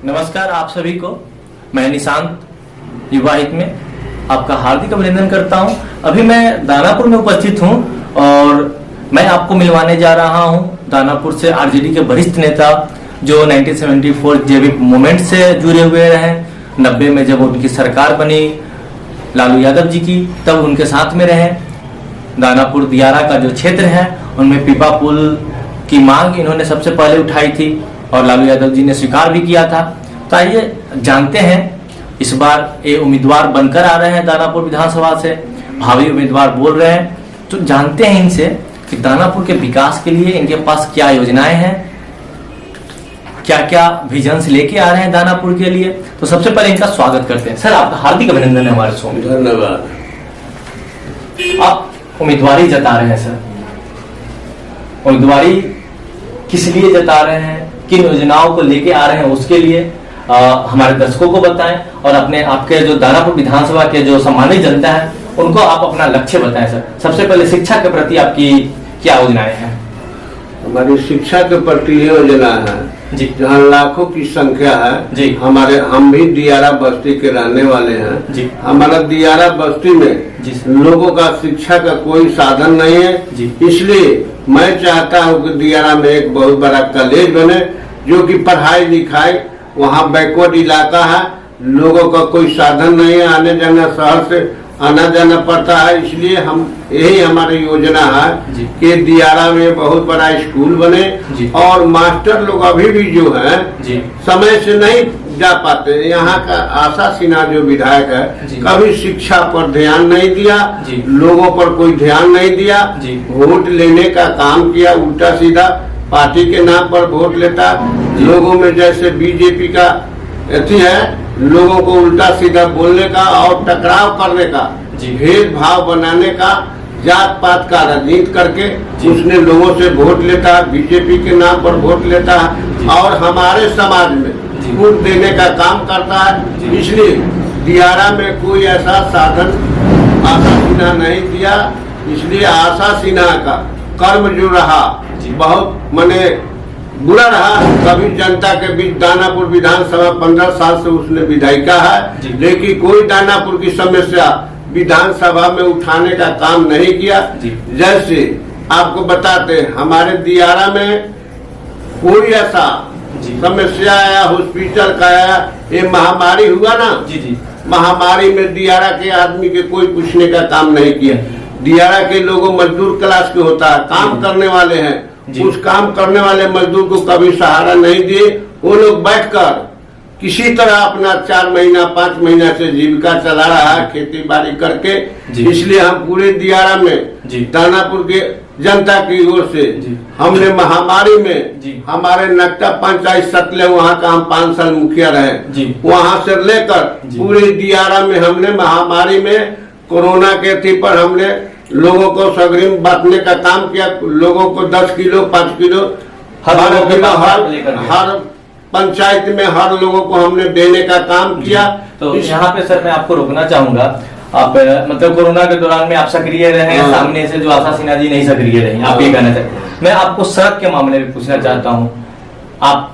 नमस्कार आप सभी को। मैं निशांत युवा हित में आपका हार्दिक अभिनंदन करता हूं। अभी मैं दानापुर में उपस्थित हूं और मैं आपको मिलवाने जा रहा हूं दानापुर से आरजेडी के वरिष्ठ नेता जो 1974 जेबी मूवमेंट से जुड़े हुए रहे। 90 में जब उनकी सरकार बनी लालू यादव जी की, तब उनके साथ में रहे। दानापुर दियारा का जो क्षेत्र है उनमें पीपा पुल की मांग इन्होंने सबसे पहले उठाई थी और लालू यादव जी ने स्वीकार भी किया था। तो आइए जानते हैं, इस बार ये उम्मीदवार बनकर आ रहे हैं दानापुर विधानसभा से, भावी उम्मीदवार बोल रहे हैं। तो जानते हैं इनसे कि दानापुर के विकास के लिए इनके पास क्या योजनाएं हैं, क्या क्या विजन्स लेके आ रहे हैं दानापुर के लिए। तो सबसे पहले इनका स्वागत करते हैं। सर आपका हार्दिक अभिनंदन है हमारे शो में। धन्यवाद। आप उम्मीदवारी जता रहे हैं सर, उम्मीदवारी किस लिए जता रहे हैं, किन योजनाओं को लेके आ रहे हैं, उसके लिए हमारे दर्शकों को बताएं और अपने आपके जो दानापुर विधानसभा के जो सम्मानित जनता है उनको आप अपना लक्ष्य बताएं। सर सबसे पहले शिक्षा के प्रति आपकी क्या योजनाएं हैं? हमारी शिक्षा के प्रति योजना है जी, जहाँ लाखों की संख्या है जी। हम भी दियारा बस्ती के रहने वाले हैं जी। हमारा दियारा बस्ती में जी। लोगों का शिक्षा का कोई साधन नहीं है जी। इसलिए मैं चाहता हूँ कि दियारा में एक बहुत बड़ा कॉलेज बने, जो कि पढ़ाई लिखाई, वहाँ बैकवर्ड इलाका है, लोगों का कोई साधन नहीं है, आने जाना शहर से आना जाना पड़ता है। इसलिए हम यही हमारी योजना है कि दियारा में बहुत बड़ा स्कूल बने और मास्टर लोग अभी भी जो है समय से नहीं जा पाते। यहाँ का आशा सिन्हा जो विधायक है कभी शिक्षा पर ध्यान नहीं दिया, लोगों पर कोई ध्यान नहीं दिया, वोट लेने का काम किया, उल्टा सीधा पार्टी के नाम पर वोट लेता। लोगों में जैसे बीजेपी का अथी है, लोगों को उल्टा सीधा बोलने का और टकराव करने का, भेदभाव बनाने का, जात पात का राजनीति करके उसने लोगों से वोट लेता, बीजेपी के नाम पर वोट लेता और हमारे समाज में वोट देने का काम करता है। इसलिए दियारा में कोई ऐसा साधन आशा सिन्हा नहीं दिया। इसलिए आशा सिन्हा का कर्म जो रहा बहुत मने बुरा रहा। कभी जनता के बीच दानापुर विधानसभा 15 साल से उसने विधायिका है, लेकिन कोई दानापुर की समस्या विधानसभा में उठाने का काम नहीं किया। जैसे आपको बताते हमारे दियारा में कोई ऐसा समस्या आया, हॉस्पिटल का आया, ये महामारी हुआ ना, महामारी में दियारा के आदमी के कोई पूछने का काम नहीं किया। दियारा के लोगों मजदूर क्लास के होता है, काम करने वाले हैं, उस काम करने वाले मजदूर को कभी सहारा नहीं दिए। वो लोग बैठकर किसी तरह अपना 4 महीना 5 महीना से जीविका चला रहा है खेती बाड़ी करके। इसलिए हम पूरे दियारा में दानापुर के जनता की ओर से हमने महामारी में हमारे नक्टा पंचायत सतले, वहाँ का हम 5 साल मुखिया रहे, वहाँ से लेकर पूरे दियारा में हमने महामारी में कोरोना के थी पर हमने लोगों को सगरिम बांटने का काम किया। लोगों को 10 किलो 5 किलो हर पंचायत में हर लोगों को हमने देने का काम किया। तो यहाँ पे सर मैं आपको रोकना चाहूंगा। आप मतलब कोरोना के दौरान में आप सक्रिय रहे, सामने से जो आशा सिन्हा जी नहीं सक्रिय रही, आप ये कहना चाहते। मैं आपको सड़क के मामले में पूछना चाहता हूँ। आप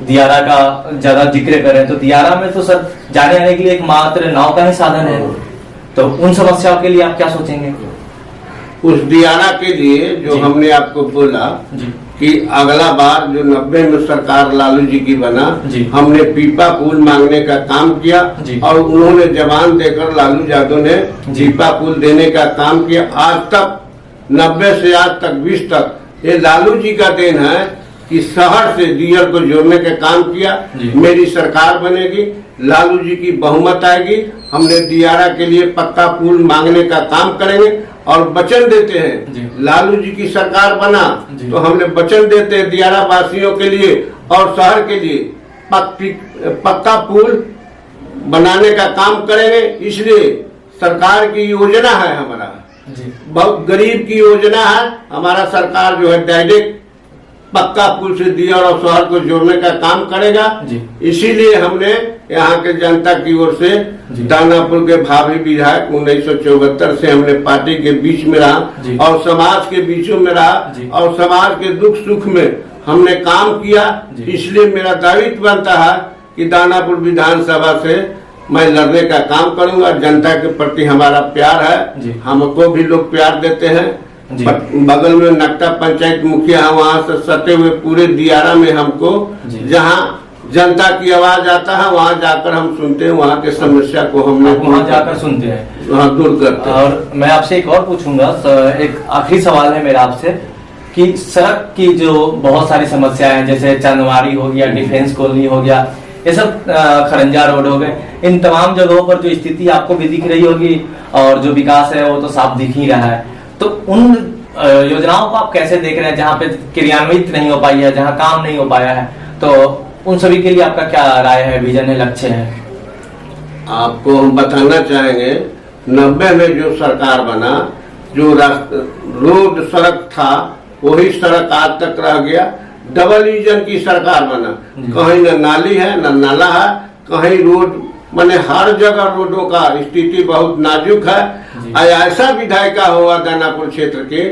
दियारा का ज्यादा जिक्र करें तो दियारा में तो सर जाने आने के लिए एक मात्र नाव का ही साधन है, तो उन समस्याओं के लिए आप क्या सोचेंगे? उस दियारा के लिए जो हमने आपको बोला कि अगला बार जो 90 में सरकार लालू जी की बना, हमने पीपा पुल मांगने का काम किया और उन्होंने जवान देकर लालू यादव ने पीपा पुल देने का काम किया। आज तक 90 से आज तक 20 तक ये लालू जी का देन है कि शहर से दियर को जोड़ने का काम किया। मेरी सरकार बनेगी, लालू जी की बहुमत आएगी, हमने दियारा के लिए पक्का पुल मांगने का काम करेंगे और वचन देते हैं। लालू जी की सरकार बना तो हमने वचन देते हैं दियारा वासियों के लिए और शहर के लिए पक्का पुल बनाने का काम करेंगे। इसलिए सरकार की योजना है, हमारा बहुत गरीब की योजना है। हमारा सरकार जो है डायरेक्ट पक्का पुल से दिया और शहर को जोड़ने का काम करेगा। इसीलिए हमने यहाँ के जनता की ओर से दानापुर के भावी विधायक 1974 से हमने पार्टी के बीच में रहा और समाज के बीचों में रहा और समाज के दुख सुख में हमने काम किया। इसलिए मेरा दायित्व बनता है कि दानापुर विधानसभा से मैं लड़ने का काम करूंगा। जनता के प्रति हमारा प्यार जी। है, हमको भी लोग प्यार देते हैं। जी। बगल में नक्टा पंचायत मुखिया है, वहाँ से सटे हुए पूरे दियारा में हमको जी। जहाँ जनता की आवाज आता है वहाँ जाकर हम सुनते हैं, वहाँ के समस्या को हम लोग वहाँ जाकर सुनते हैं, वहाँ दूर करते हैं। और मैं आपसे एक और पूछूंगा, एक आखिरी सवाल है मेरा आपसे कि सड़क की जो बहुत सारी समस्याएं हैं, जैसे चंदवाड़ी हो गया, डिफेंस कॉलोनी हो गया, ये सब खरंजा रोड हो गए, इन तमाम जगहों पर जो स्थिति आपको भी दिख रही होगी और जो विकास है वो तो साफ दिख ही रहा है, तो उन योजनाओं को आप कैसे देख रहे हैं जहाँ पे क्रियान्वित नहीं हो पाई है, जहाँ काम नहीं हो पाया है, तो उन सभी के लिए आपका क्या राय है, विजन है, लक्ष्य है? आपको हम बताना चाहेंगे 90 में जो सरकार बना, जो रोड सड़क था वही सड़क आज तक रह गया। डबल इंजन की सरकार बना, कहीं न नाली है न नाला है, कहीं रोड माने हर जगह रोडों का स्थिति बहुत नाजुक है। ऐसा विधायिका हुआ दानापुर क्षेत्र के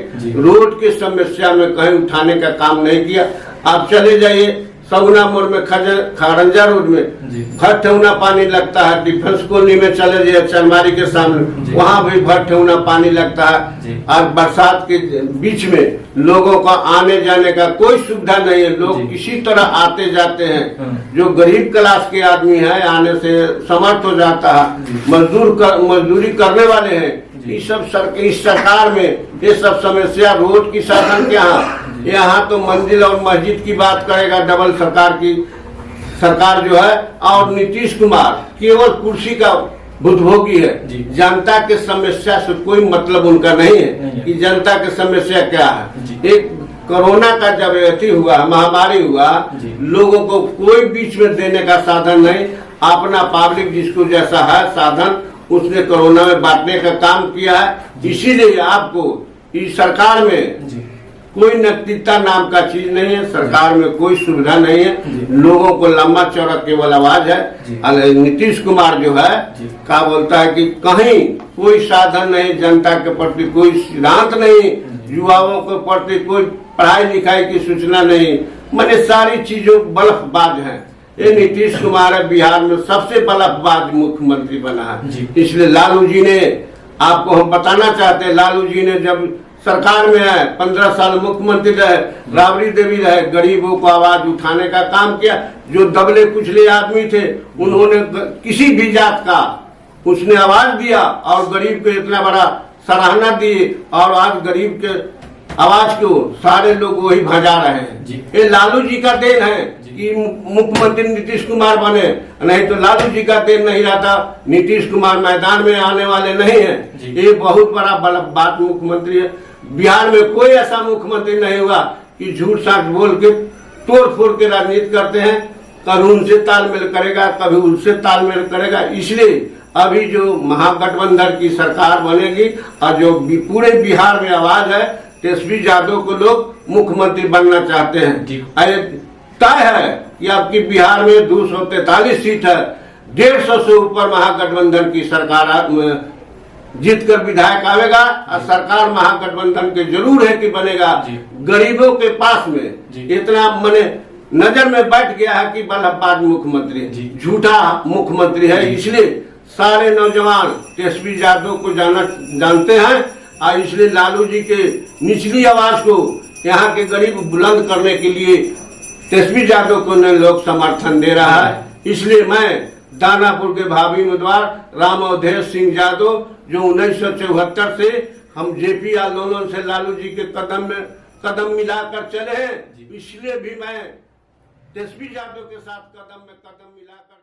रोड की समस्या में कहीं उठाने का काम नहीं किया। आप चले जाइए सगुना मोड़ में खरंजा रोड में भर पानी लगता है, डिफेंस कॉलोनी में चले जाइए चनबारी के सामने वहाँ भी भर पानी लगता है, और बरसात के बीच में लोगों का आने जाने का कोई सुविधा नहीं है। लोग किसी तरह आते जाते हैं, जो गरीब क्लास के आदमी है आने से समर्थ हो जाता है, मजदूरी करने वाले हैं। इस सरकार में ये सब समस्या, रोड की साधन क्या है, यहाँ तो मंदिर और मस्जिद की बात करेगा डबल सरकार जो है, और नीतीश कुमार केवल कुर्सी का भुतभोगी है। जनता के समस्या से कोई मतलब उनका नहीं है कि जनता की समस्या क्या है। एक कोरोना का जब अति हुआ, महामारी हुआ, लोगों को कोई बीच में देने का साधन नहीं, अपना पब्लिक जिसको जैसा है साधन उसने कोरोना में बांटने का काम किया है। इसीलिए आपको इस सरकार में कोई नैतिकता नाम का चीज नहीं है, सरकार में कोई सुविधा नहीं है, लोगों को लंबा चौड़ा केवल आवाज है। नीतीश कुमार जो है क्या बोलता है कि कहीं कोई साधन नहीं, जनता के प्रति कोई सिद्धांत नहीं, युवाओं के प्रति कोई पढ़ाई लिखाई की सूचना नहीं, मैंने सारी चीजों बल्फबाज है। ये नीतीश कुमार है बिहार में सबसे बल्फबाज मुख्यमंत्री बना है। इसलिए लालू जी ने, आपको हम बताना चाहते हैं, लालू जी ने जब सरकार में आए 15 साल मुख्यमंत्री रहे, राबड़ी देवी रहे, गरीबों को आवाज उठाने का काम किया। जो दबले कुचले आदमी थे उन्होंने किसी भी जात का उसने आवाज दिया और गरीब को इतना बड़ा सराहना दी, और आज गरीब के आवाज को सारे लोग वही भजा रहे हैं। ये लालू जी का देन है कि मुख्यमंत्री नीतीश कुमार बने, नहीं तो लालू जी का देन नहीं रहता, नीतीश कुमार मैदान में आने वाले नहीं है। ये बहुत बड़ा बल्फबाज मुख्यमंत्री है। बिहार में कोई ऐसा मुख्यमंत्री नहीं हुआ कि झूठ साठ बोल के तोड़ फोड़ के राजनीति करते हैं, कभी उनसे तालमेल करेगा, कभी उनसे तालमेल करेगा। इसलिए अभी जो महागठबंधन की सरकार बनेगी और जो पूरे बिहार में आवाज है, तेजस्वी यादव को लोग मुख्यमंत्री बनना चाहते हैं। तय है कि आपकी बिहार में 243 सीट है, 150 से ऊपर महागठबंधन की सरकार जीत कर विधायक आवेगा, और सरकार महागठबंधन के जरूर है कि बनेगा। गरीबों के पास में इतना मने नजर में बैठ गया है कि बल्फबाज मुख्यमंत्री, झूठा मुख्यमंत्री है। इसलिए सारे नौजवान तेजस्वी यादव को जानते हैं, और इसलिए लालू जी के निचली आवाज को यहाँ के गरीब बुलंद करने के लिए तेजस्वी यादव को लोग समर्थन दे रहा है। इसलिए मैं दानापुर के भावी उम्मीदवार राम अवधेश सिंह यादव, जो 1974 से हम जेपी आंदोलन से लालू जी के कदम मिलाकर चले हैं, इसलिए भी मैं तेजस्वी यादव के साथ कदम में कदम मिलाकर